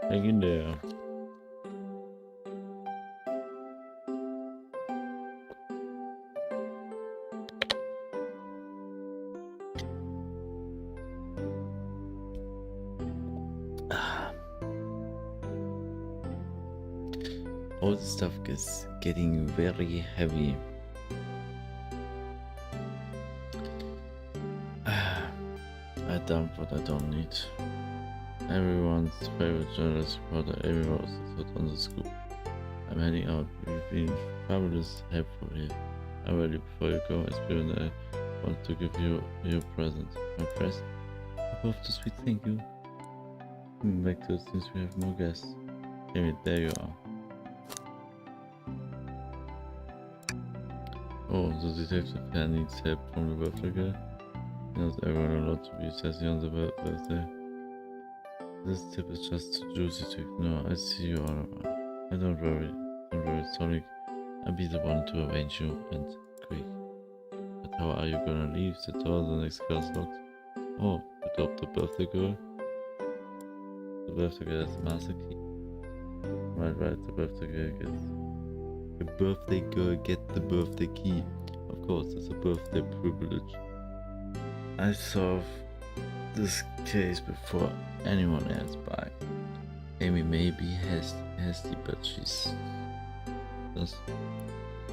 Hang in there. All the stuff is getting very heavy. I dumped what I don't need. Everyone's favorite journalist reporter, Amy Rose, is hot on the scoop. I'm heading out. You've been fabulous, helpful here. I'm ready before you go. It's been I want to give you your present. My present? Above the sweet thank you. Back to it since we have more guests. Amy, there you are. Oh, the detective fan needs help from the birthday girl. He knows everyone allowed to be sassy on the birthday. This tip is just too juicy to ignore. I see you all around. Don't worry, Sonic. I'll be the one to arrange you, and quick. But how are you gonna leave? The door, the next car's locked. Oh, you dropped the birthday girl? The birthday girl has the master key. Right, the birthday girl gets... The birthday girl gets the birthday key. Of course, it's a birthday privilege. I solved this case before anyone else by. Amy may be hasty, but she's... Das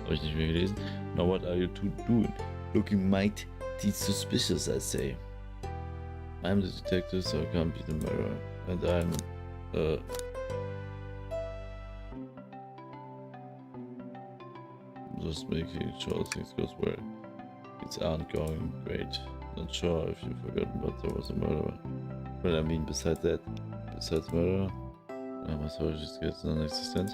habe ich nicht mehr gelesen. Now what are you two doing? Looking mighty suspicious, I say. I'm the detective, so I can't be the murderer. And I'm... just making sure things goes well. Things aren't going great. Not sure if you've forgotten, but there was a murderer. Well, I mean, besides murder, my soldiers get non-existent.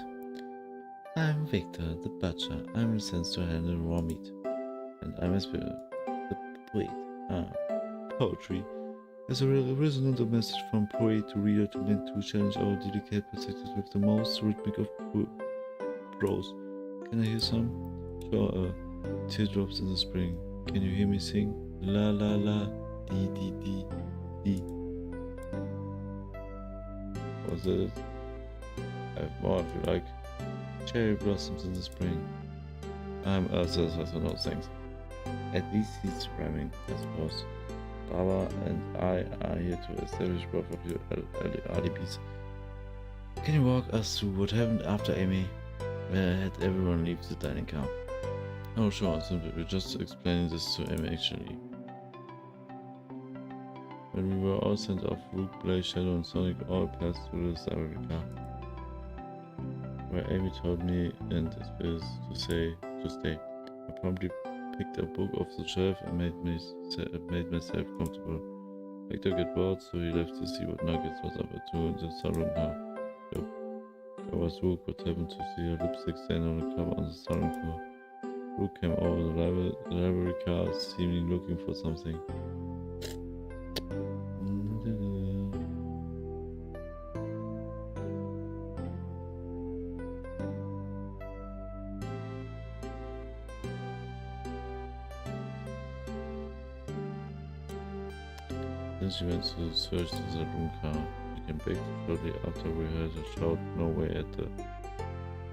I'm Victor, the butcher. I'm licensed to handle raw meat. And I'm a spirit. The poet. Poetry. As a resonant message from poet to reader to meant to challenge our delicate perspectives with the most rhythmic of prose. Can I hear some? Sure, teardrops in the spring. Can you hear me sing? La la la, dee dee dee dee. Was that it? I have more if you like. Cherry blossoms in the spring. I'm no thanks. At least he's rhyming, I suppose. Baba and I are here to establish both of your alibis. Can you walk us through what happened after Amy had everyone leave the dining car? Oh sure, simple. We're just explaining this to Amy actually. When we were all sent off, Rook, Blaze, Shadow and Sonic all passed through the library car. Where Amy told me and his biz to stay. I promptly picked a book off the shelf and made myself comfortable. Victor got bored, so he left to see what Nuggets was up to in the saloon car. Yep. I was Rook, what happened to see a lipstick stain on the cover on the saloon floor. Rook came over the library car, seemingly looking for something. Then she went to search the saloon car. We came back shortly after we heard a shout no way at the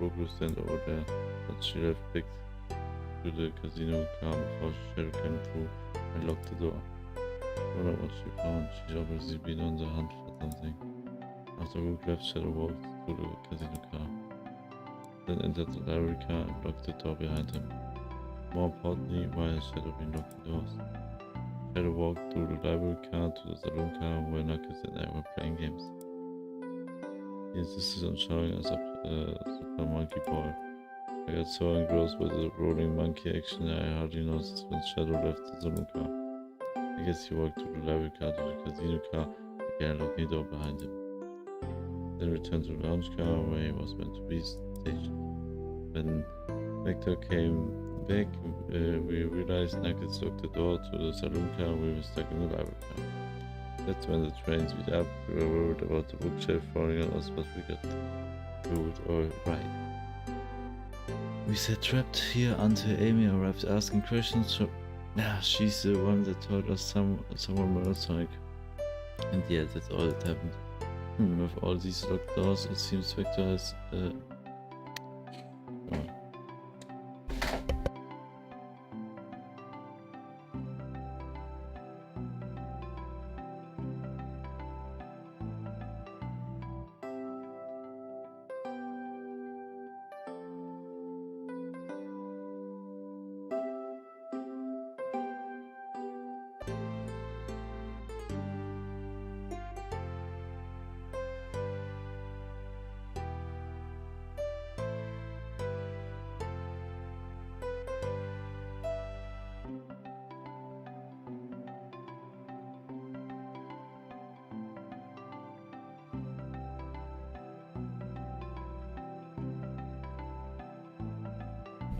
Rook stand over there, but she left back to the casino car before Shadow came through and locked the door. What what she found, she'd obviously been on the hunt for something. After Rook left, Shadow walked to the casino car, then entered the library car and locked the door behind him. More importantly, why has Shadow been locking doors? Shadow walked through the library car to the saloon car where Knuckles and I were playing games. He insisted on showing us up Super Monkey Ball. I got so engrossed by the rolling monkey action that I hardly noticed when Shadow left the saloon car. I guess he walked through the library car to the casino car, again locking the door behind him. Then returned to the lounge car where he was meant to be stationed. When Vector came back, we realized Knuckles locked the door to the saloon car. We were stuck in the library car. That's when the train speed up. We were worried about the bookshelf falling on us, but we got through it all right. We sat trapped here until Amy arrived asking questions. She's the one that told us someone murdered Sonic. And yeah, that's all that happened. With all these locked doors, it seems Vector has oh.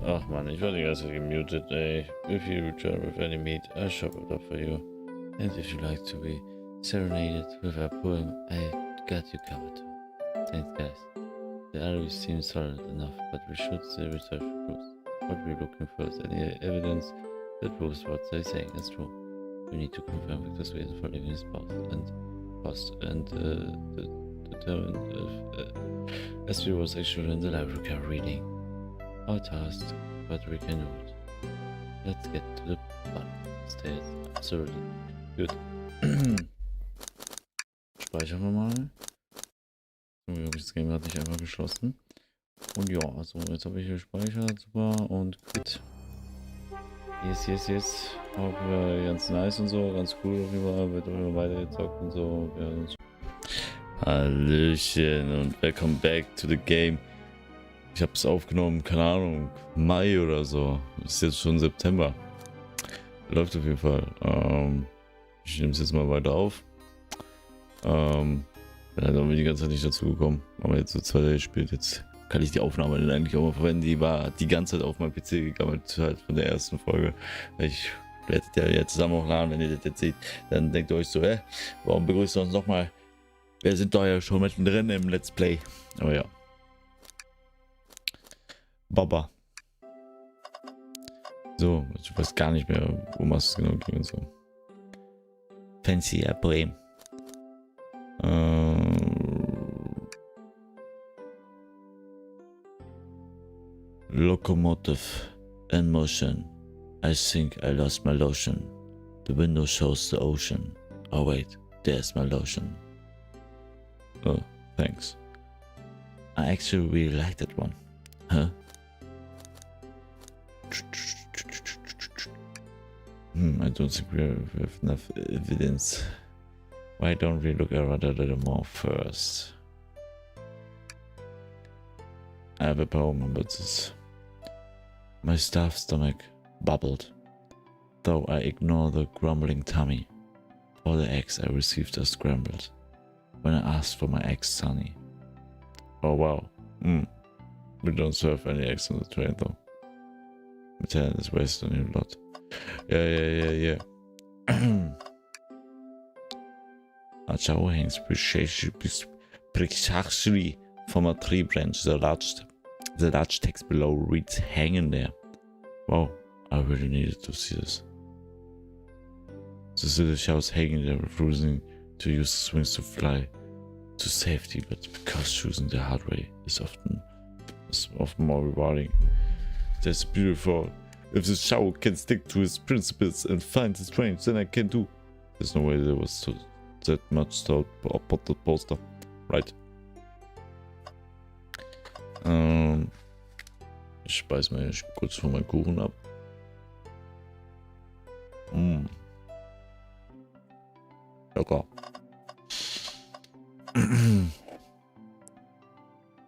Ach man, ich war die ganze Zeit gemutet, ey. If you return with any meat, I'll chop it up for you. And if you like to be serenaded with a poem, I got you covered too. Thanks guys. The alibi seems solid enough, but we should still research for clues. What we're looking for is any evidence that proves what they're saying is true. We need to confirm Victor's reason for leaving his post and determine if SB was actually in the library reading. Our task, but we can do it. Let's get to the bottom. Stay absolutely good. Speichern wir mal. Das Game hat nicht einfach geschlossen. Und ja, also jetzt habe ich hier gespeichert, super, und quit. Yes. Auch ganz nice und so, ganz cool auf jeden Fall, wird immer weitergezockt und so. Ja, Hallöchen und welcome back to the game. Ich habe es aufgenommen, keine Ahnung, Mai oder so. Ist jetzt schon September. Läuft auf jeden Fall. Ich nehme es jetzt mal weiter auf. Bin halt auch die ganze Zeit nicht dazu gekommen. Aber jetzt so 2 Tage gespielt. Jetzt kann ich die Aufnahme dann eigentlich auch mal verwenden. Die war die ganze Zeit auf meinem PC gegammelt, halt von der ersten Folge. Ich werde ja jetzt zusammen hochladen, wenn ihr das jetzt seht. Dann denkt ihr euch so, warum begrüßt ihr uns nochmal? Wir sind doch ja schon mittendrin im Let's Play. Aber ja. Baba. So, ich weiß gar nicht mehr, um was es genau ging und so. Fancy Airplane. Locomotive in motion. I think I lost my lotion. The window shows the ocean. Oh wait, there's my lotion. Oh, thanks. I actually really like that one. Huh? I don't think we have enough evidence. Why don't we look around a little more first? I have a poem about this. My stuffed stomach bubbled, though I ignore the grumbling tummy. All the eggs I received are scrambled when I asked for my eggs sunny. Oh wow. We don't serve any eggs on the train though. Material is wasted on you a lot. Yeah. Achao hangs precisely from a tree branch. The large text below reads hanging there. Wow, I really needed to see this. The little showers hanging there, refusing to use the wings to fly to safety, but because choosing the hard way is often more rewarding. That's beautiful. If the shower can stick to his principles and find his range, then I can too. There's no way there was that much thought about the poster. Right. Ich speise mir kurz von meinem Kuchen ab. Lecker.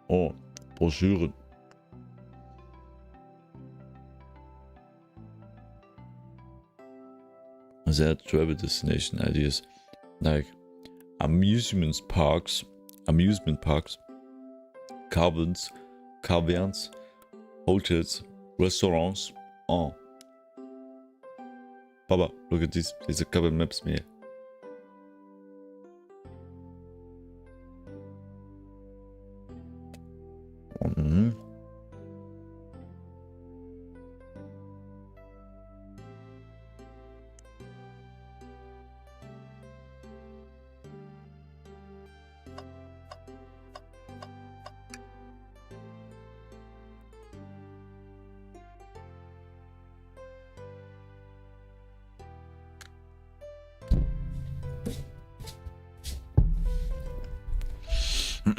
Oh, Broschüren. There are travel destination ideas like amusement parks, caverns, hotels, restaurants. Oh, Papa, look at this. These are covered maps here.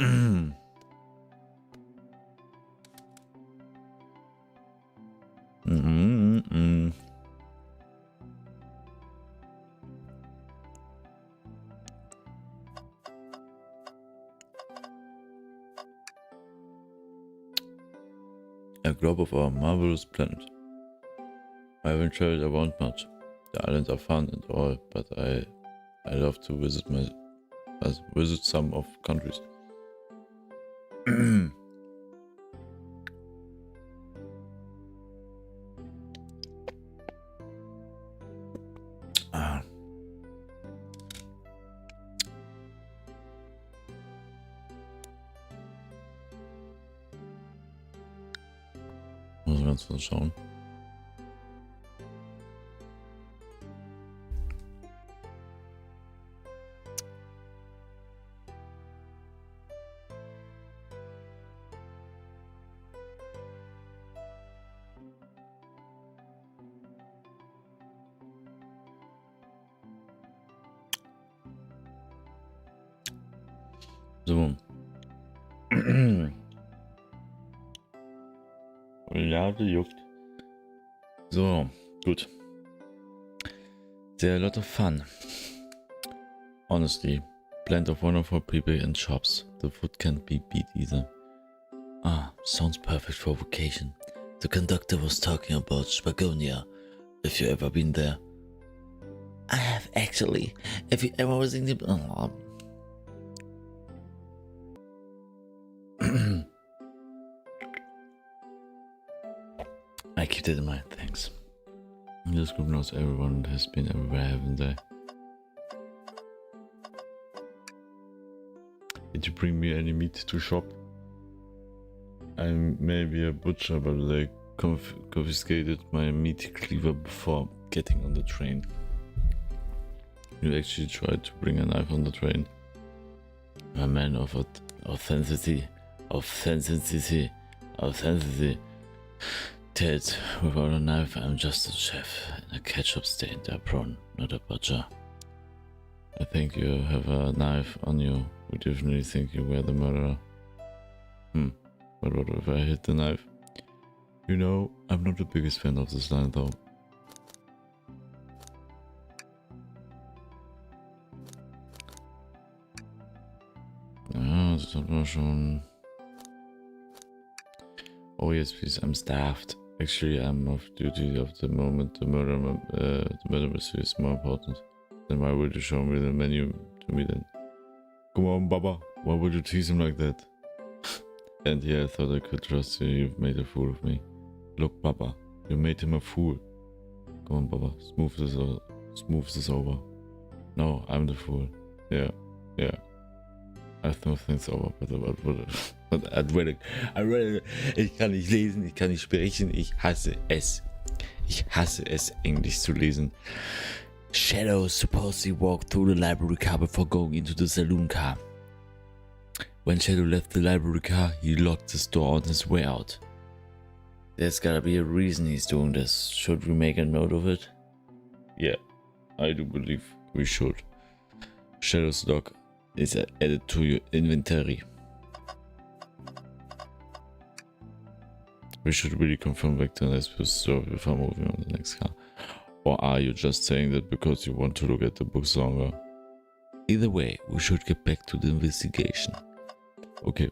A globe of our marvelous planet. I haven't traveled around much. The islands are fun and all, but I love to visit some of countries. Muss ganz kurz schauen. So. Lade juckt. So, gut. There are a lot of fun. Honestly, plenty of wonderful people and shops. The food can't be beat either. Ah, sounds perfect for vacation. The conductor was talking about Spagonia. If you ever been there. I have actually. If you ever was in the... Oh. I keep that in mind, thanks. This group knows everyone has been everywhere, haven't they? Did you bring me any meat to shop? I'm maybe a butcher, but they confiscated my meat cleaver before getting on the train. You actually tried to bring a knife on the train? A man of authenticity. Ted, without a knife, I'm just a chef in a ketchup-stained apron, not a butcher. I think you have a knife on you. We definitely think you were the murderer. But what if I hit the knife? You know, I'm not the biggest fan of this line though. Ja, das hat man schon. Oh yes, please, I'm staffed. Actually, I'm off duty at the moment. The murder mystery is more important. Then why would you show me the menu to me then? Come on, Baba, why would you tease him like that? And yeah, I thought I could trust you. You've made a fool of me. Look, Baba, you made him a fool. Come on, Baba, smooth this over. No, I'm the fool. Yeah. I smooth things over, but I read it. Ich kann nicht lesen, ich kann nicht sprechen, ich hasse es. Ich hasse es, Englisch zu lesen. Shadow supposedly walked through the library car before going into the saloon car. When Shadow left the library car, he locked his door on his way out. There's gotta be a reason he's doing this. Should we make a note of it? Yeah, I do believe we should. Shadow's log is added to your inventory. We should really confirm Vector and so before moving on to the next car. Or are you just saying that because you want to look at the books longer? Either way, we should get back to the investigation. Okay.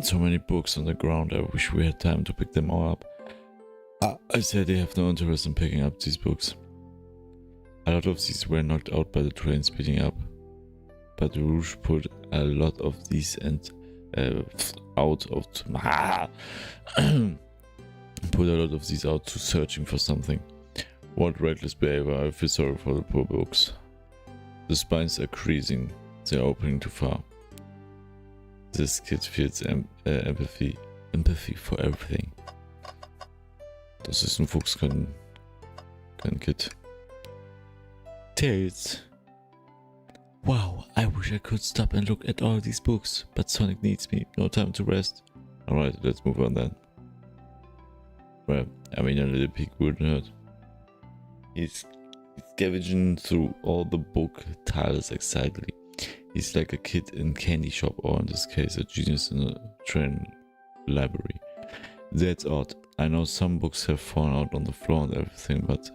So many books on the ground, I wish we had time to pick them all up. I said they have no interest in picking up these books. A lot of these were knocked out by the train speeding up. But Rouge put a lot of these out to searching for something. What reckless behavior, I feel sorry for the poor books. The spines are creasing, they're opening too far. This kid feels empathy for everything. Das ist ein Fuchs, kein Kid. Tails. Wow, I wish I could stop and look at all these books, but Sonic needs me, no time to rest. Alright, let's move on then. Well, I mean, a little pig wouldn't hurt. He's scavenging through all the book titles excitedly. He's like a kid in candy shop, or in this case, a genius in a train library. That's odd. I know some books have fallen out on the floor and everything, but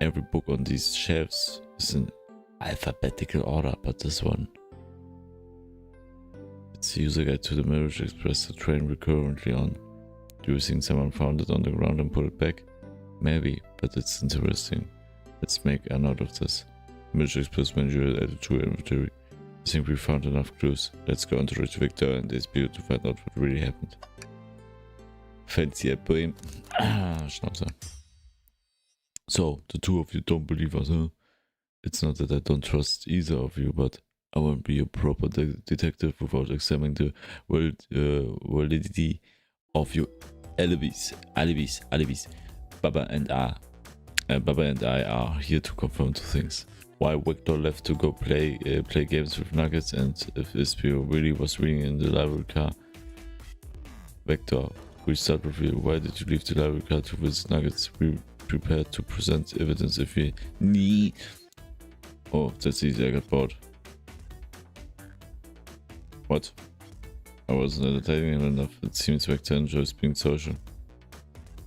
every book on these shelves is in alphabetical order, but this one. It's the user guide to the Mirage Express, the train we're currently on. Do you think someone found it on the ground and put it back? Maybe, but it's interesting. Let's make a note of this. Mirage Express manager added to inventory. I think we found enough clues. Let's go on to reach Victor and SBO to find out what really happened. Fancy a poem. Schnauzer. So, the two of you don't believe us, huh? It's not that I don't trust either of you, but I won't be a proper detective without examining the validity of your alibis. Baba and I are here to confirm two things. Why Victor left to go play games with Nuggets, and if SBO really was reading in the library car. Victor, we start with you. Why did you leave the library car to visit Nuggets? We prepared to present evidence if we need. Oh, that's easy, I got bored. What? I wasn't entertaining him enough. It seems Victor enjoys being social.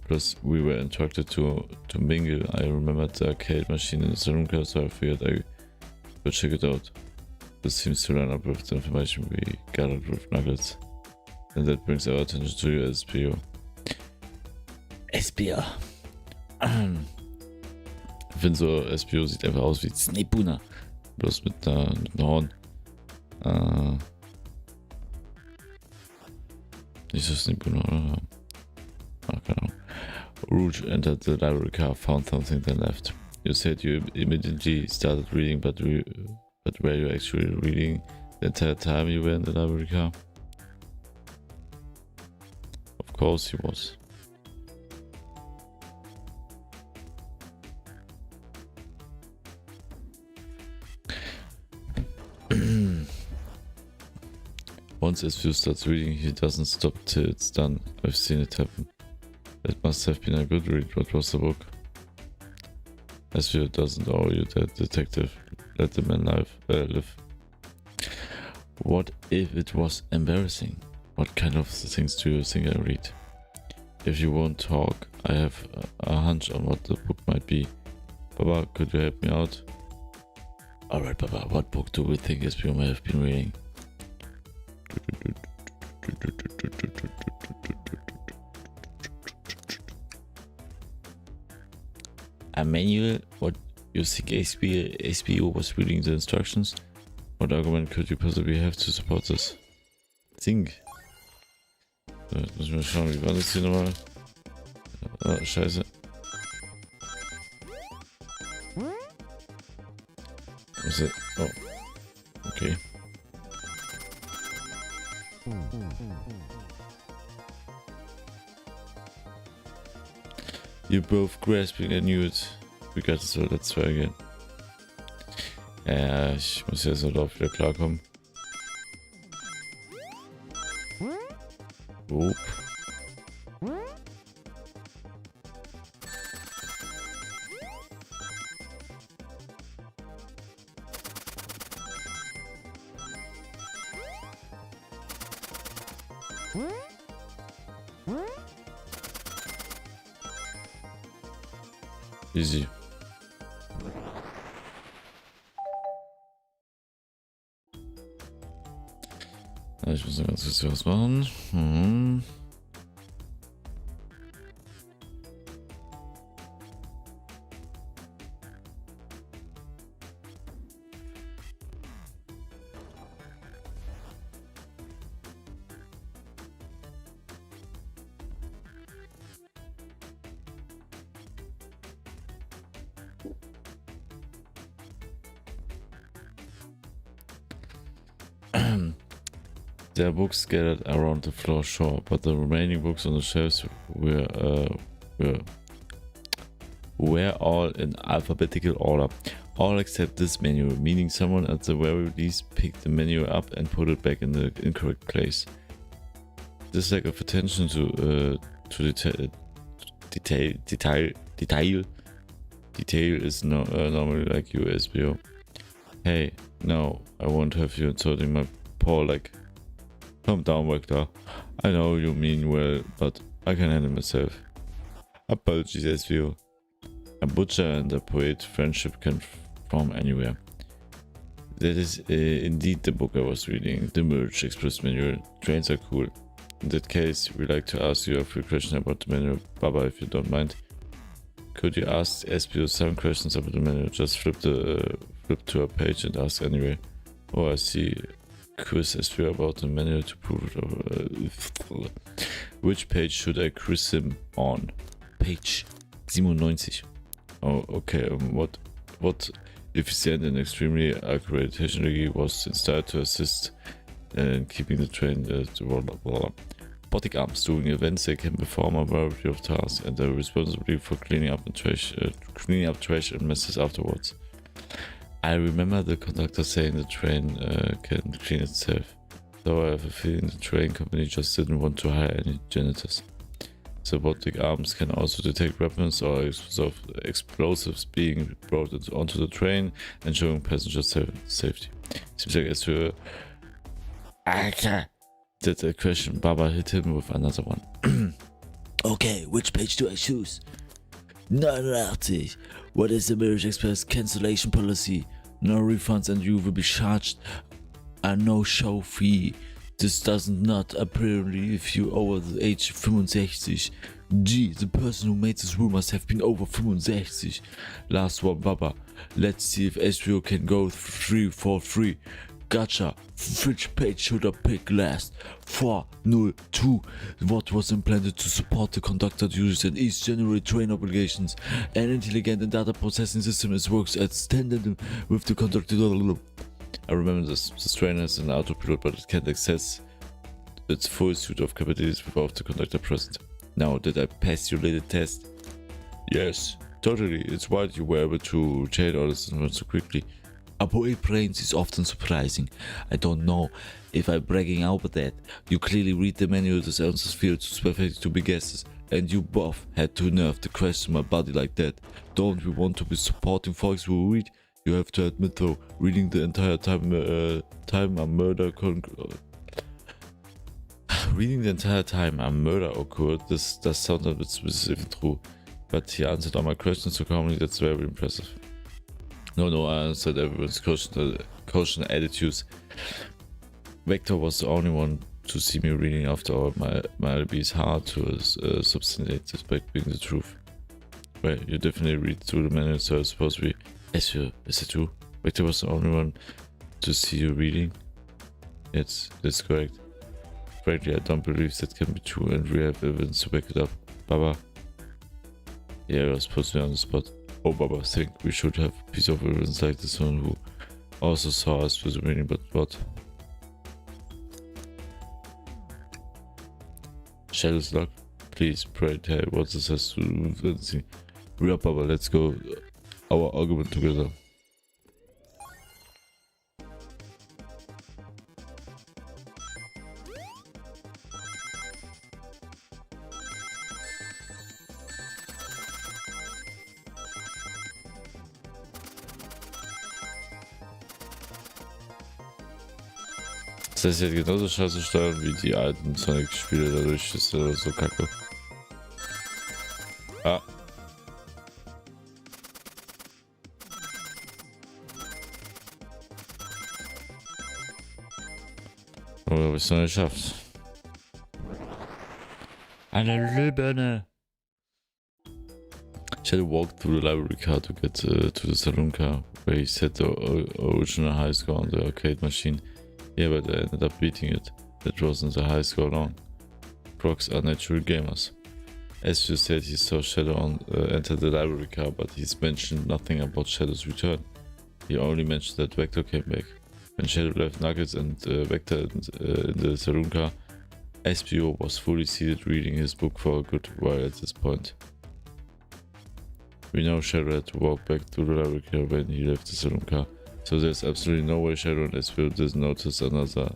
Plus, we were instructed to mingle. I remembered the arcade machine in the saloon car, so I figured I would check it out. This seems to line up with the information we gathered with Nuggets. And that brings our attention to you, SBO. SBO. Ich finde so, SBO sieht einfach aus wie Snapuna. Bloß mit einem Horn. Nicht so Snapuna, oder? Keine Ahnung. Rouge entered the library car, found something, then left. You said you immediately started reading, but were you actually reading the entire time you were in the library car? Of course he was. Once SVU starts reading, he doesn't stop till it's done. I've seen it happen. That must have been a good read. What was the book? SVU doesn't owe you that, detective. Let the man live. What if it was embarrassing? What kind of things do you think I read? If you won't talk, I have a hunch on what the book might be. Baba, could you help me out? Alright, Baba, what book do we think SBO may have been reading? A manual? What, you think SBO was reading the instructions? What argument could you possibly have to support this? Think. So, jetzt müssen wir schauen, wie war das hier nochmal? Ah, scheiße. Oh, okay. You're both grasping, I knew it. We got it, so let's try again. Ja, ich muss jetzt halt auch wieder klarkommen. Oh. Easy. Ja, ich muss noch ganz kurz was machen. There are books scattered around the floor, sure, but the remaining books on the shelves were all in alphabetical order. All except this manual, meaning someone at the very least picked the manual up and put it back in the incorrect place. This lack of attention to detail is normally like you, SBO. Hey, no, I won't have you insulting my poor leg. Calm down, Vector. I know you mean well, but I can handle myself. Apologies, SVO. A butcher and a poet friendship can form anywhere. That is indeed the book I was reading, the Merge Express Manual. Trains are cool. In that case, we'd like to ask you a few questions about the manual, Baba, if you don't mind. Could you ask SPO some questions about the manual? Just flip to a page and ask anyway. Oh, I see. Quiz SPO about the manual to prove it. Which page should I quiz him on? Page 97. Oh, okay. What efficient and extremely accurate technology was installed to assist in keeping the train robotic arms doing events. They can perform a variety of tasks and are responsible for cleaning up trash and messes afterwards. I remember the conductor saying the train can clean itself, though I have a feeling the train company just didn't want to hire any janitors. Robotic arms can also detect weapons or explosives being brought onto the train, ensuring passenger safety. Seems like as to that a question, Baba hit him with another one. Okay, which page do I choose? 89. What is the Marriage Express cancellation policy? No refunds and you will be charged a no-show fee. This does not apparently if you over the age 65. Gee, the person who made this rule must have been over 65. Last one, Baba. Let's see if HBO can go 3 for 3. Gotcha. Which page should I pick last? 402. What was implemented to support the conductor duties and each generate train obligations? An intelligent and data processing system is works as tandem with the conductor. I remember this train has an autopilot, but it can't access its full suite of capabilities without the conductor present. Now, did I pass your little test? Yes, totally. It's why you were able to change all this so quickly. A poet brains is often surprising. I don't know if I'm bragging out with that. You clearly read the manual, the answers feel too perfect to be guesses, and you both had to nerve to question my body like that. Don't we want to be supporting folks who read? You have to admit though, reading the entire time a murder occurred, this does sound a bit specific true, but he answered all my questions so calmly. That's very impressive. No, I answered everyone's caution attitudes. Vector was the only one to see me reading after all. My alibi is hard to substantiate despite being the truth. Well, you definitely read through the manual, so it's supposed to be. Is it true? Vector was the only one to see you reading? Yes, that's correct. Frankly, I don't believe that can be true, and we have evidence to back it up. Baba? Yeah, I was supposed to be on the spot. Oh, Baba, think we should have a piece of evidence like this one who also saw us with the reading, but what? Shadow's luck? Please, pray tell what this has to do with anything. We are, Baba, let's go our argument together. Das heißt, er hat genauso scheiße steuern wie die alten Sonic-Spiele, dadurch ist er so kacke. Ah. Oh, habe ich es noch nicht geschafft. Eine Lübene! She had to walk through the library car to get to the saloon car, where he set the original high score on the arcade machine. Yeah, but I ended up beating it. That wasn't the high score long. Crocs are natural gamers. As you said, he saw Shadow enter the library car, but he's mentioned nothing about Shadow's return. He only mentioned that Vector came back. When Shadow left Nuggets and Vector in the saloon car, SPO was fully seated reading his book for a good while at this point. We know Shadow had to walk back to the library car when he left the saloon car. So there's absolutely no way Shadow and SPO didn't notice another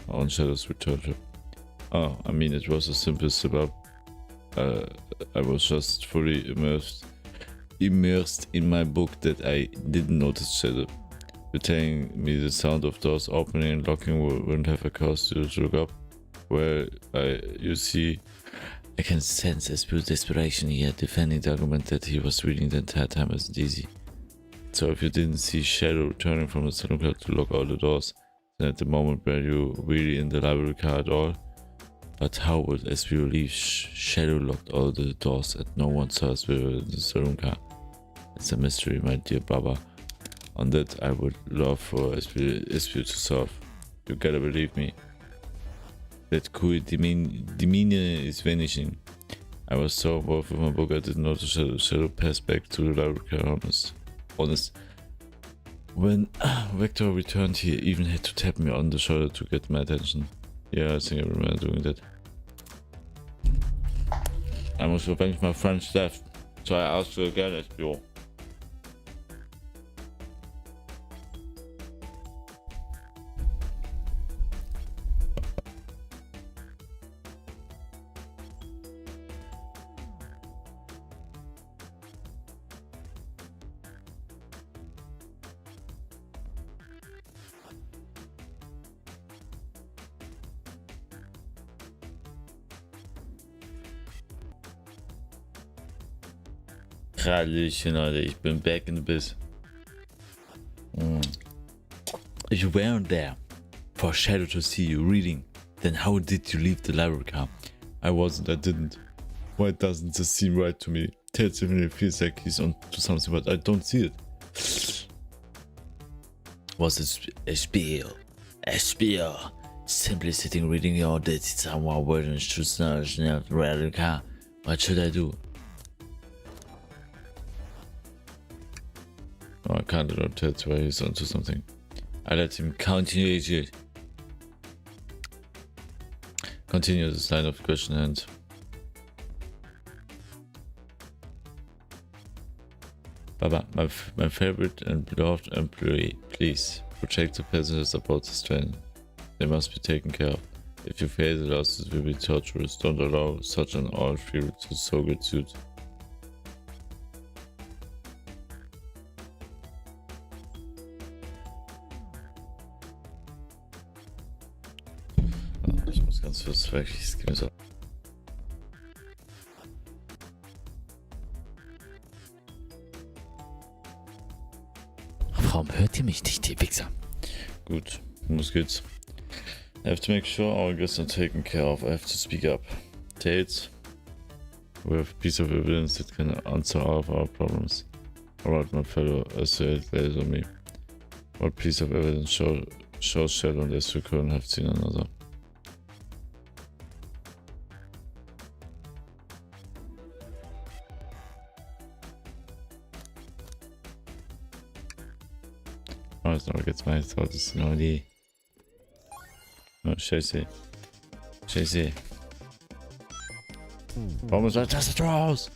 on Shadow's return trip. Oh, I mean, it was a simple slip up. I was just fully immersed in my book that I didn't notice Shadow. telling me the sound of doors opening and locking wouldn't have caused you to look up. Well, you see, I can sense Espio's desperation here, defending the argument that he was reading the entire time isn't easy. so if you didn't see Shadow returning from the saloon car to lock all the doors, then at the moment were you really in the library car at all? But how would Espio leave? Shadow locked all the doors and no one saw us with the saloon car. It's a mystery, my dear Baba. On that I would love for Espio to solve. You gotta believe me. That cool demeanor is vanishing. I was so involved with my book I didn't notice Shadow pass back to the library car, honest. When Vector returned, he even had to tap me on the shoulder to get my attention. Yeah, I think I remember doing that. I must avenge my friend's death, so I asked you again, Espio. Hallöchen, Alter, ich bin back in the biz. You weren't there for Shadow to see you reading. Then how did you leave the library car? I wasn't, I didn't. Why doesn't this seem right to me? Tells me it feels like he's on to something, but I don't see it. Was it Espio? Espio! Simply sitting reading or did someone wearing shoes in the library car? What should I do? No, I can't tell why he's onto something. I let him continue this line of question and Baba, my favorite and beloved employee, please protect the passengers aboard this train. They must be taken care of. If you fail, the losses will be torturous. Don't allow such an all-free to so good suit. Ich muss ganz kurz wirklich, es gibt mir so. Warum hört ihr mich nicht, ihr Wichser? Gut, los geht's. I have to make sure our guests are taken care of. I have to speak up. Tails, we have a piece of evidence that can answer all of our problems. Alright, my fellow associate lays on me. What piece of evidence shows Shadow and Esther couldn't have seen another? Oh, das noch jetzt mal, das ist genau die. Oh, Scheiße. Scheiße. Warum ist das raus?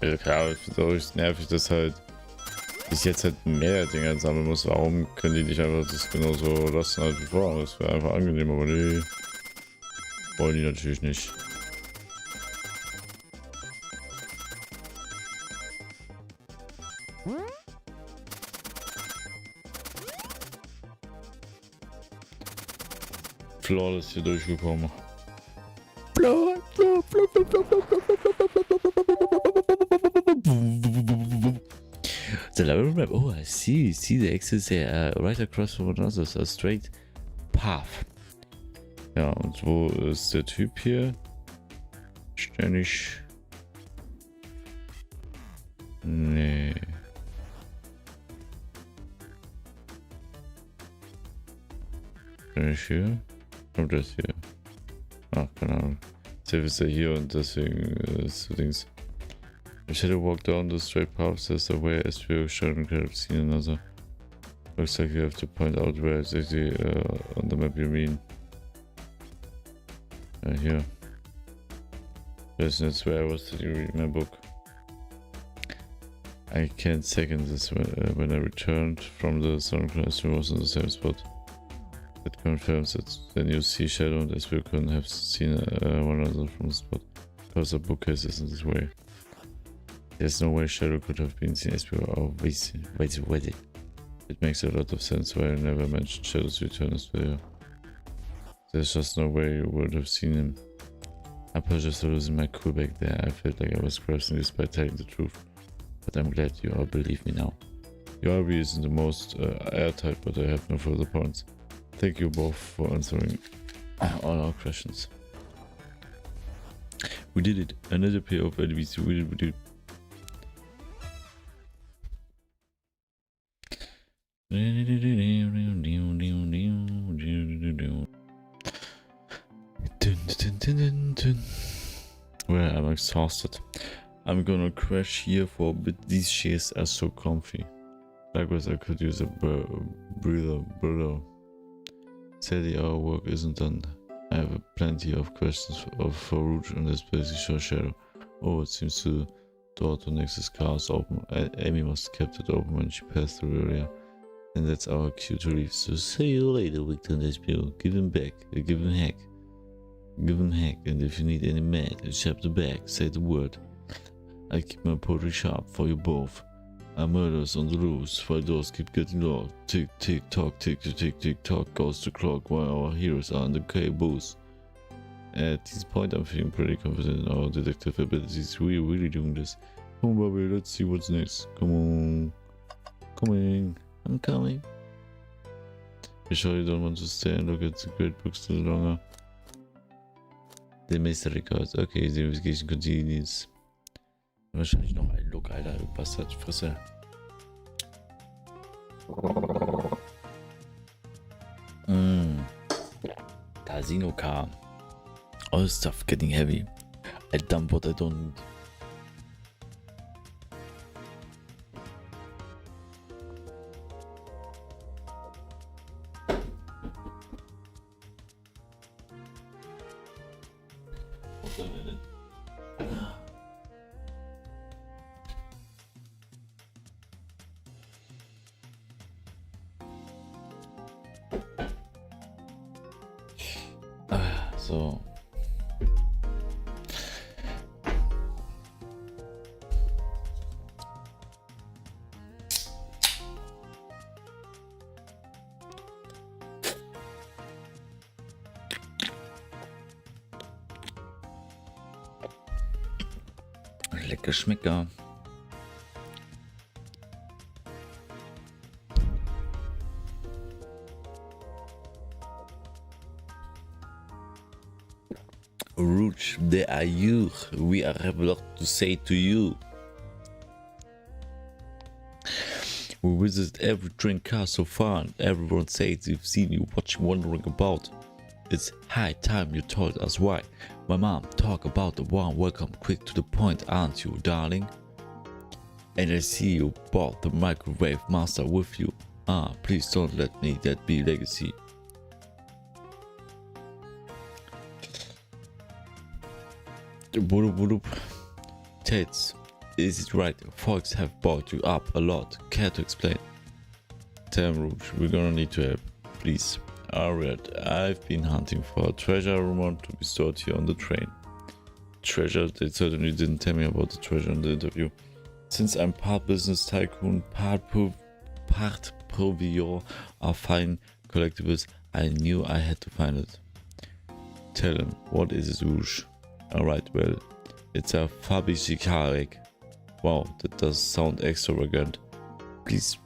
Ja klar, ich finde es nervig, dass halt ich jetzt halt mehr Dinger sammeln muss. Warum können die nicht einfach das genauso lassen halt wie vorher? Das wäre einfach angenehm, aber nee. Wollen die natürlich nicht. Flawless hier durchgekommen. The library map. Oh, I see. See the exits there right across from another, so a straight path. Ja, und wo ist der Typ hier? Ständig. Nee. Ständig hier? Kommt das hier? Ach, keine Ahnung. Safe ist er hier und deswegen ist Dings. If Shadow walk down the straight path, there's a way as we Shadow could have seen another. Looks like you have to point out where exactly on the map you mean. Here. Yes, that's where I was sitting reading my book. I can't second this when I returned from the sun classroom was in the same spot. That confirms that then you see Shadow and as we couldn't have seen one another from the spot. Because the bookcase is in this way. There's no way Shadow could have been seen as we were always wait. It makes a lot of sense why I never mentioned Shadow's return as video. There's just no way you would have seen him. I apologize for losing my cool back there. I felt like I was grasping this by telling the truth. But I'm glad you all believe me now. Your RV isn't the most airtight, but I have no further points. Thank you both for answering all our questions. We did it. Another pair of LVs. We did it. Well, I'm exhausted. I'm gonna crash here for a bit. These chairs are so comfy. Likewise, I could use a breather. Sadly, our work isn't done. I have plenty of questions for Rouge and especially for Shadow. Oh, it seems the door to Nexus car is open. Amy must have kept it open when she passed through earlier. And that's our cue to leave. So see you later, Victor and SPO. Give him back. Give him heck. Give him heck. And if you need any mat, chap the back. Say the word. I keep my poetry sharp for you both. Our murders on the loose, while doors keep getting locked. Tick, tick, tock, tick, tick, tick, tock goes the clock while our heroes are in the caboose. At this point, I'm feeling pretty confident in our detective abilities. We're really doing this. Come on, Bobby, let's see what's next. Come on. Coming. I'm coming. You sure you don't want to stay and look at the great books a little longer? The mystery cards. Okay, the investigation continues. Wahrscheinlich noch ein Look, Alter, du Bastard, Fresse. Casino car. All stuff getting heavy. I dump what I don't need. So. Lecker Schmecker. Rouge de Ayur, we have a lot to say to you. We visited every train car so far and everyone says they've seen you watching wondering about. It's high time you told us why. My mom talk about the warm welcome, quick to the point, aren't you, darling? And I see you brought the microwave master with you. Ah, please don't let me that be legacy. Tates, is it right? Folks have brought you up a lot. Care to explain? Tell him, Rouge, we're gonna need to help. Please. Alright, I've been hunting for a treasure rumored to be stored here on the train. Treasure? They certainly didn't tell me about the treasure in the interview. Since I'm part business tycoon, part provior of fine collectibles, I knew I had to find it. Tell him, what is it, Rouge? Alright, well, it's a Fabi. Wow, that does sound extravagant. Please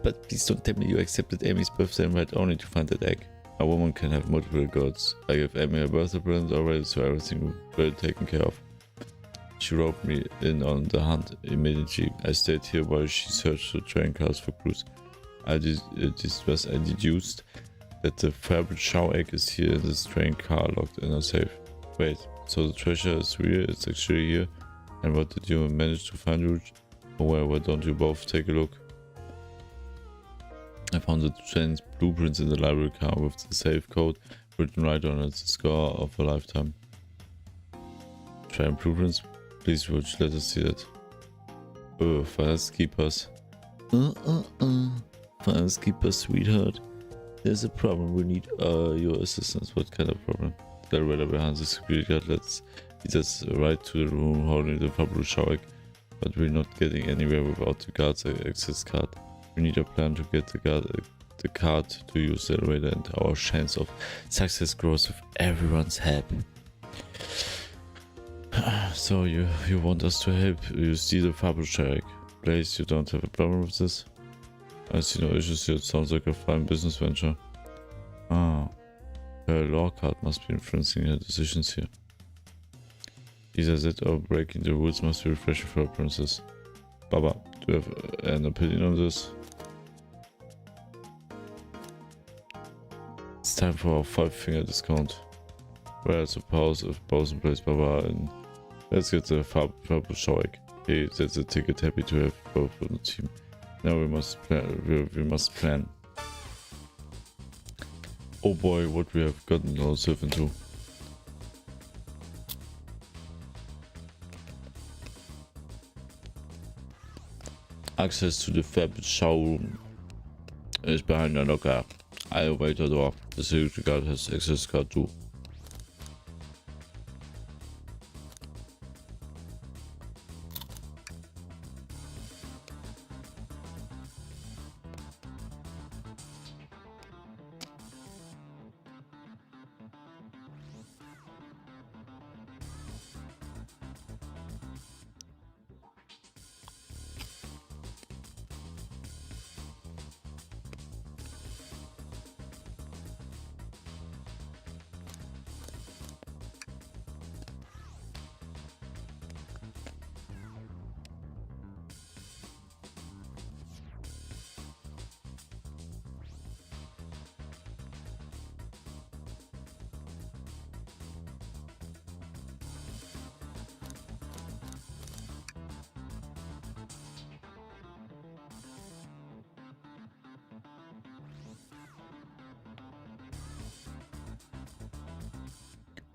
don't tell me you accepted Amy's birthday invite only to find that egg. A woman can have multiple gods. I gave Amy a birthday present already, so everything was well taken care of. She roped me in on the hunt immediately. I stayed here while she searched the train cars for clues. I deduced that the fabric shower egg is here in this train car locked in a safe. Wait, so the treasure is real, it's actually here? And what did you manage to find, Rouge? Oh well, why don't you both take a look? I found the train's blueprints in the library car with the safe code written right on it, the score of a lifetime. Train blueprints? Please, Rouge, let us see that. Firekeepers. Firekeepers, sweetheart. There's a problem. We need your assistance. What kind of problem? The elevator behind the security guard leads us right to the room holding the Pablo shower, but we're not getting anywhere without the guard's access card. We need a plan to get the card to use the elevator, and our chance of success grows with everyone's help. So you want us to help you see the Pablo shower place? You don't have a problem with this? I see no issues here. It sounds like a fine business venture. Ah, her law card must be influencing her decisions here. Either that or breaking the rules must be refreshing for a princess. Baba, do you have an opinion on this? It's time for our 5-finger discount. Well, I suppose if both in place, Baba, and let's get the Pablo shower. Hey, that's a ticket. Happy to have both on the team. Now we must plan. We must plan. Oh boy, what we have gotten ourselves into. Access to the fab showroom is behind the locker. Elevator door. The security guard has access card too.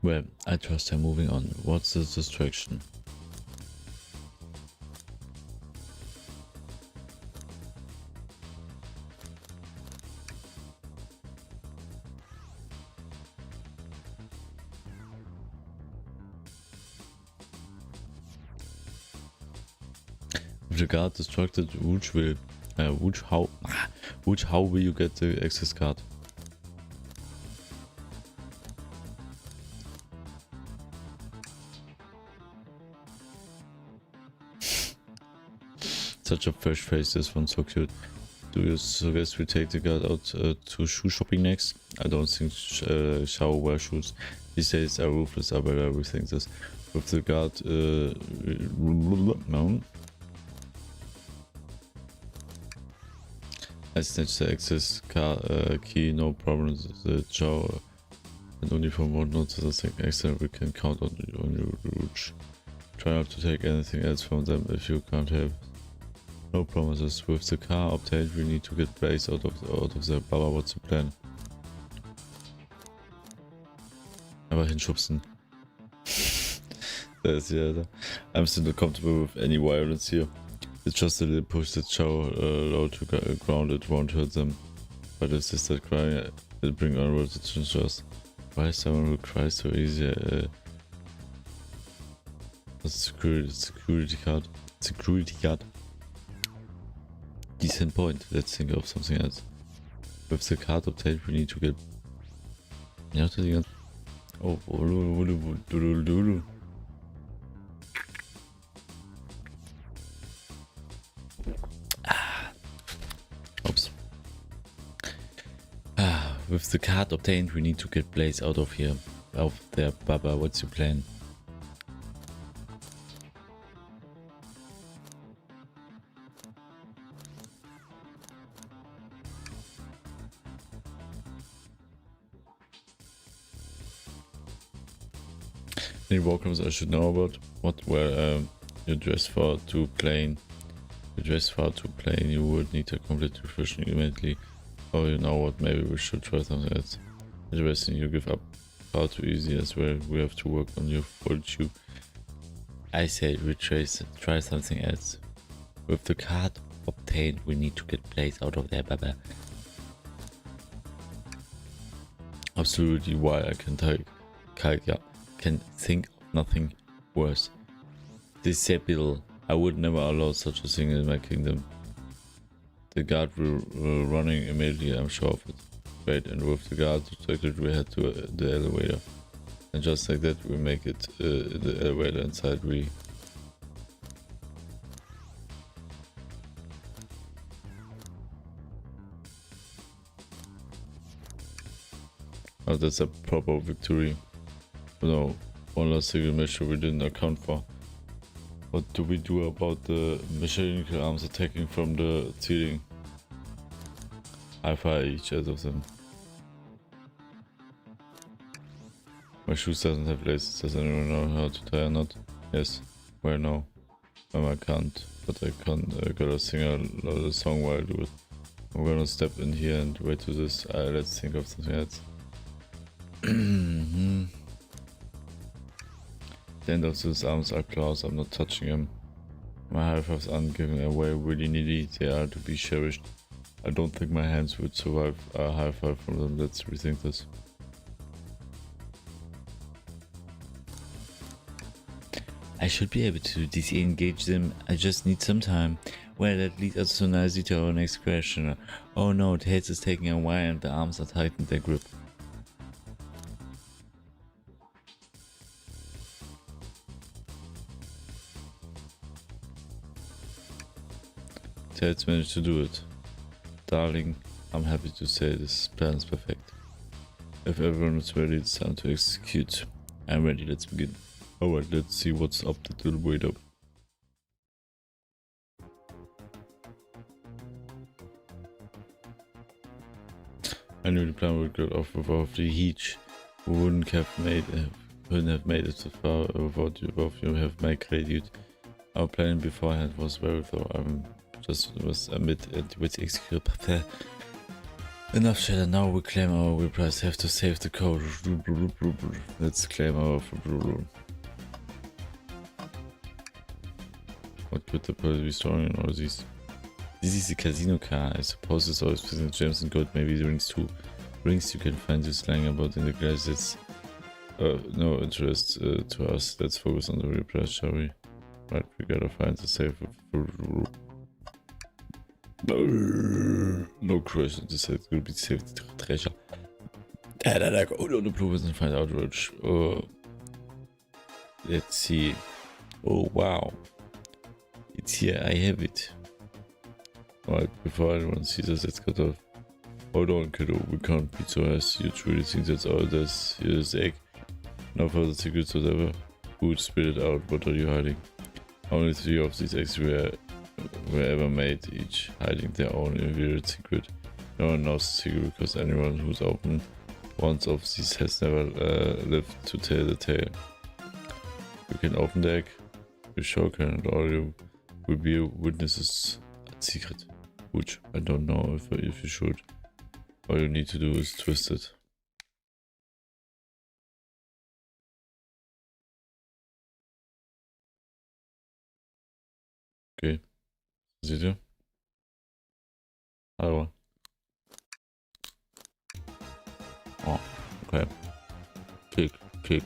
Well, I trust I'm moving on. What's the distraction? If the guard distracted, how will you get the access card? Such a fresh face, this one's so cute. Do you suggest we take the guard out to shoe shopping next? I don't think Shao wear shoes. These days are ruthless about everything. This with the guard no. I snatched the access key, no problem. The Shao and only from one note to the thing extra we can count on your route. Try not to take anything else from them if you can't help. No promises. With the car obtained, we need to get Blaze out of there. Baba, what's the plan? Aber hinschubsen. I'm still not comfortable with any violence here. It's just a little push that Chow low to ground. It won't hurt them. But if they start crying, it'll bring onwards attention to us. Why is someone who cries so easy? Security card. Security guard. Decent point. Let's think of something else. With the card obtained, we need to get. Ja, das die ganze. Oh, oops. With the card obtained, we need to get Blaze out of here. Out there, Baba. What's your plan? Any welcomes I should know about? What were you dressed for to plane? You dressed for to plane, you would need a complete refreshing immediately. Oh, you know what, maybe we should try something else. Interesting, you give up far too easy as well. We have to work on your fortitude. I say retrace, try something else. With the card obtained, we need to get Blaze out of there, Baba. absolutely why I can can think of nothing worse. Disable. I would never allow such a thing in my kingdom. The guard were running immediately, I'm sure of it. Great, and with the guard distracted, we head to the elevator. And just like that, we make it the elevator inside. Oh, that's a proper victory. No, one last single mission we didn't account for. What do we do about the mechanical arms attacking from the ceiling? I fire each of them. My shoes doesn't have laces. Does anyone know how to tie a knot? Yes. Where now? I can't. But I gotta sing a song while I do it. I'm gonna step in here and wait to this. Let's think of something else. The end of those arms are claws. I'm not touching them. My high fives aren't giving away really needy. They are to be cherished. I don't think my hands would survive a high five from them. Let's rethink this. I should be able to disengage them. I just need some time. Well, that leads us so nicely to our next question. Oh no, the head is taking a while and the arms are tightened their grip. Tails managed to do it. Darling, I'm happy to say this plan is perfect. If everyone is ready, it's time to execute. I'm ready, let's begin. Alright, let's see what's up that will wait up. I knew the plan would get off without the heat. We couldn't have made it so far without you have made gratitude. Our plan beforehand was very thorough. Was amid it with execute. Enough chatter, now we claim our reprise. Have to save the code. Let's claim our. What could the police be storing in all these? This is a casino car. I suppose it's always present gems and gold, maybe the rings too. Rings you can find just lying about in the glass. It's no interest to us. Let's focus on the reprise, shall we? Right, we gotta find the safe. No question, this is going to be saved treasure. Go on the blueprints and find out which. Let's see. Oh wow, it's here. I have it. Alright, before anyone sees us, let's cut off. Hold on, kiddo. We can't be so nice. You truly think that's all this? Here's the egg. No further secrets, whatever. Good, spit it out. What are you hiding? Only 3 of these eggs were ever made, each hiding their own weird secret. No one knows the secret because anyone who's opened one of these has never lived to tell the tale. You can open the egg, you sure can, and all you will be witnesses a secret. Which I don't know if you should. All you need to do is twist it. Okay. Seht ihr? Hallo. Oh, okay. Kick.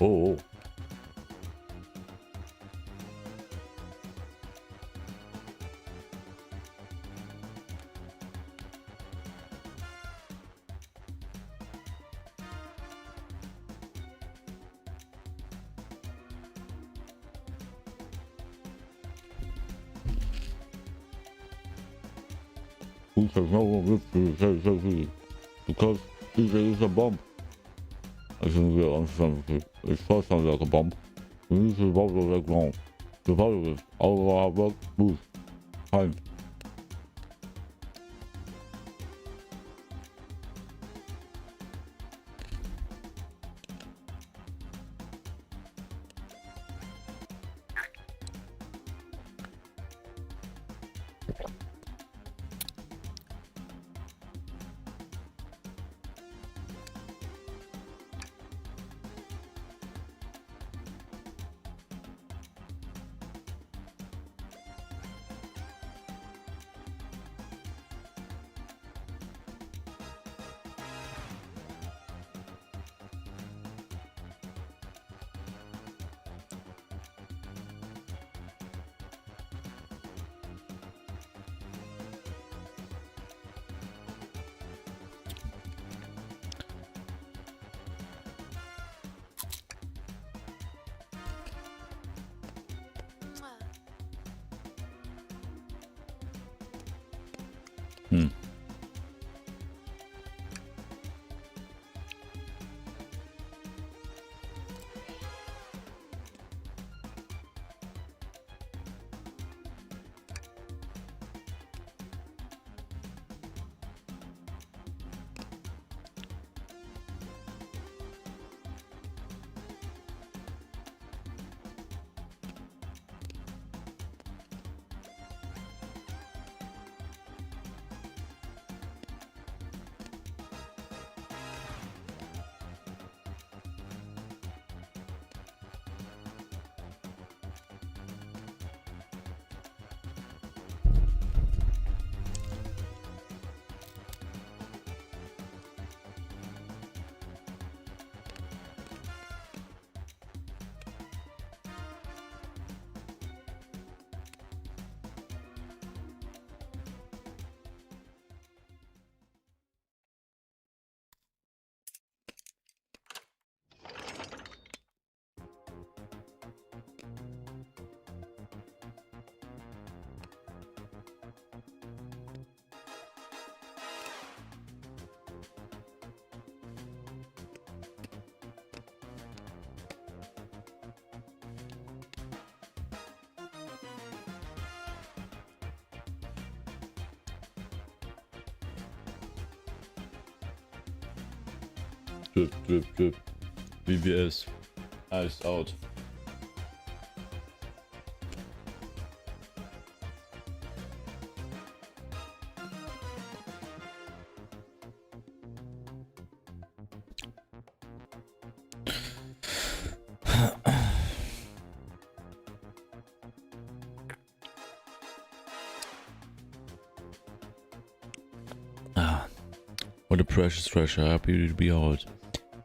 Oh. Who says no one lives to say safety? Because CJ is a bomb. I shouldn't really understand it. It first sounds like a bomb. We need to evolve the leg wrong. The value is all of our work, boost, time. Hm. Drip, drip, drip. BBS. Iced out. What a precious treasure. Happy to be old.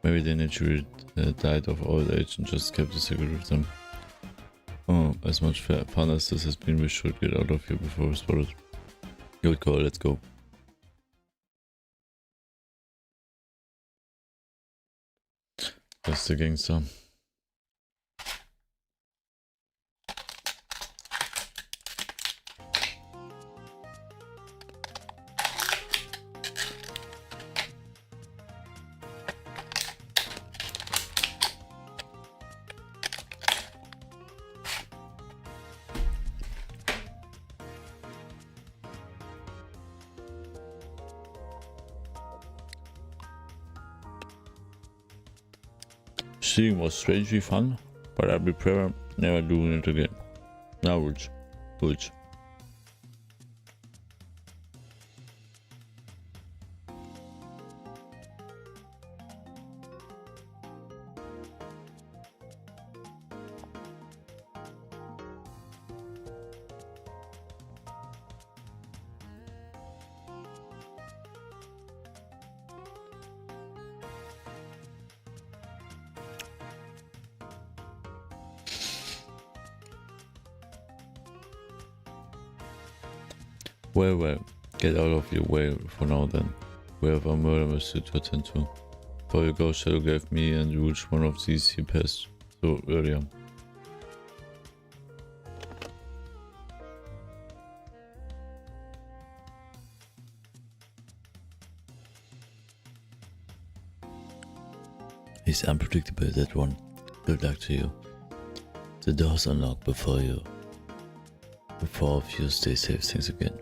Maybe they naturally died of old age and just kept the secret with them. Oh, as much fun as this has been, we should get out of here before we're spotted. Good call, let's go. That's the gangster. Skiing was strangely fun, but I'll be prepared never doing it again. Now rules. Well, get out of your way for now then. We have a murder mystery to attend to. Before you go, Shadow gave me and Rouge one of these he passed so earlier. He's unpredictable, that one. Good luck to you. The door's unlocked before you. Before of you stay safe, thanks again.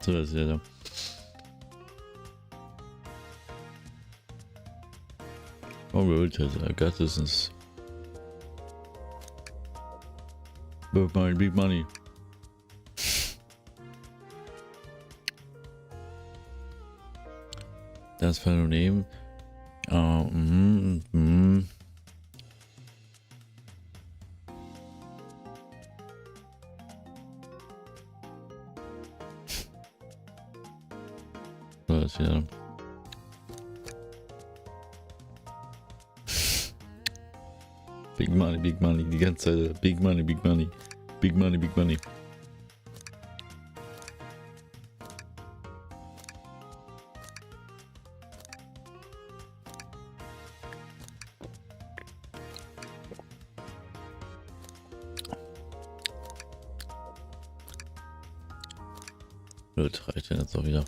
So, das ist ja da. Oh, really? I got this. Is big money, big money. Das Phänomen. Was ja. Big money, die ganze Zeit. Big money, big money. Big money, big money. Das reicht jetzt auch wieder.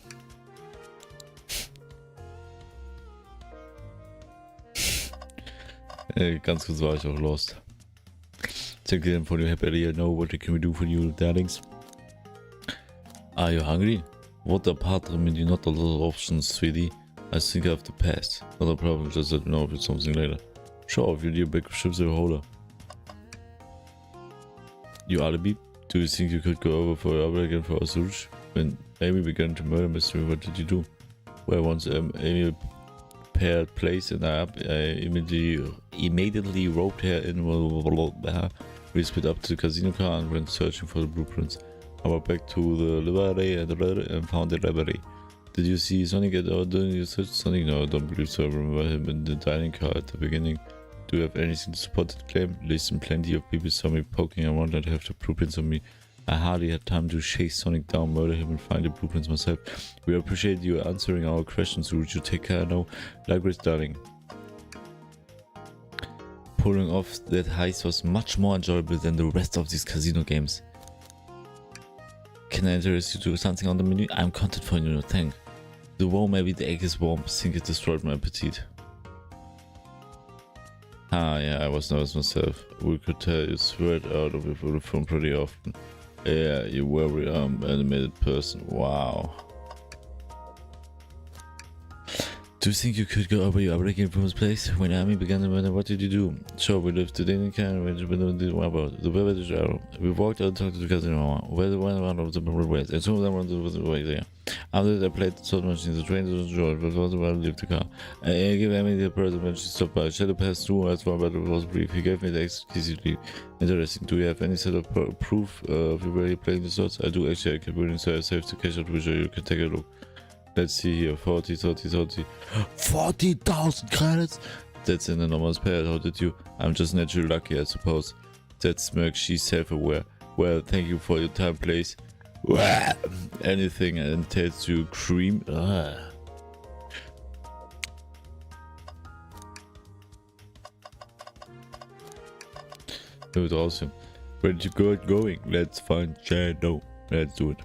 Ganz kurz war ich auch lost. Check in for you happily know what can we do for you, darlings. Are you hungry? What apart from you not a lot of options, sweetie? I think I have to pass. Not a problem, just let me know if it's something later. Sure, if you need a bag of chips or a holder. You alibi? Do you think you could go over for your other again for a search? When Amy began to murder mystery, what did you do? Well, once Amy paired place and I immediately roped her in. We split up to the casino car and went searching for the blueprints. I went back to the library and found the library. Did you see Sonic at all during your search? Sonic? No, I don't believe so. I remember him in the dining car at the beginning. Do you have anything to support that claim? Listen, plenty of people saw me poking around and have the blueprints on me. I hardly had time to chase Sonic down, murder him, and find the blueprints myself. We appreciate you answering our questions. Would you take care now? Likewise, darling. Pulling off that heist was much more enjoyable than the rest of these casino games. Can I interest you to something on the menu? I'm content for you, no thank. The war, maybe the egg is warm. I think it destroyed my appetite. Ah, yeah, I was nervous myself. We could tell you sweat out of it with the phone pretty often. Yeah, you very animated person. Wow. Do you think you could go over your breaking from his place? When Amy began the murder, what did you do? Sure, we lived today in the car. We about the beverage arrow. We walked out and talked to the casino. Where went around of the ways. And some of them went to the way there. After that, I played the slot machine. The train was enjoyed, but was about to leave the car. I gave Amy the present when she stopped by. Shadow passed through as well, but it was brief. He gave me the exquisitely interesting. Do you have any sort of proof of you were playing the slots? I do actually. I kept reading, so I saved the cash out, which you can take a look. Let's see here, 40,000 credits? That's an enormous payout. How did you? I'm just naturally lucky, I suppose. That smirk, she's self-aware. Well, thank you for your time, place. Anything entails you cream. It was awesome. Where did you go going? Let's find Shadow. Let's do it.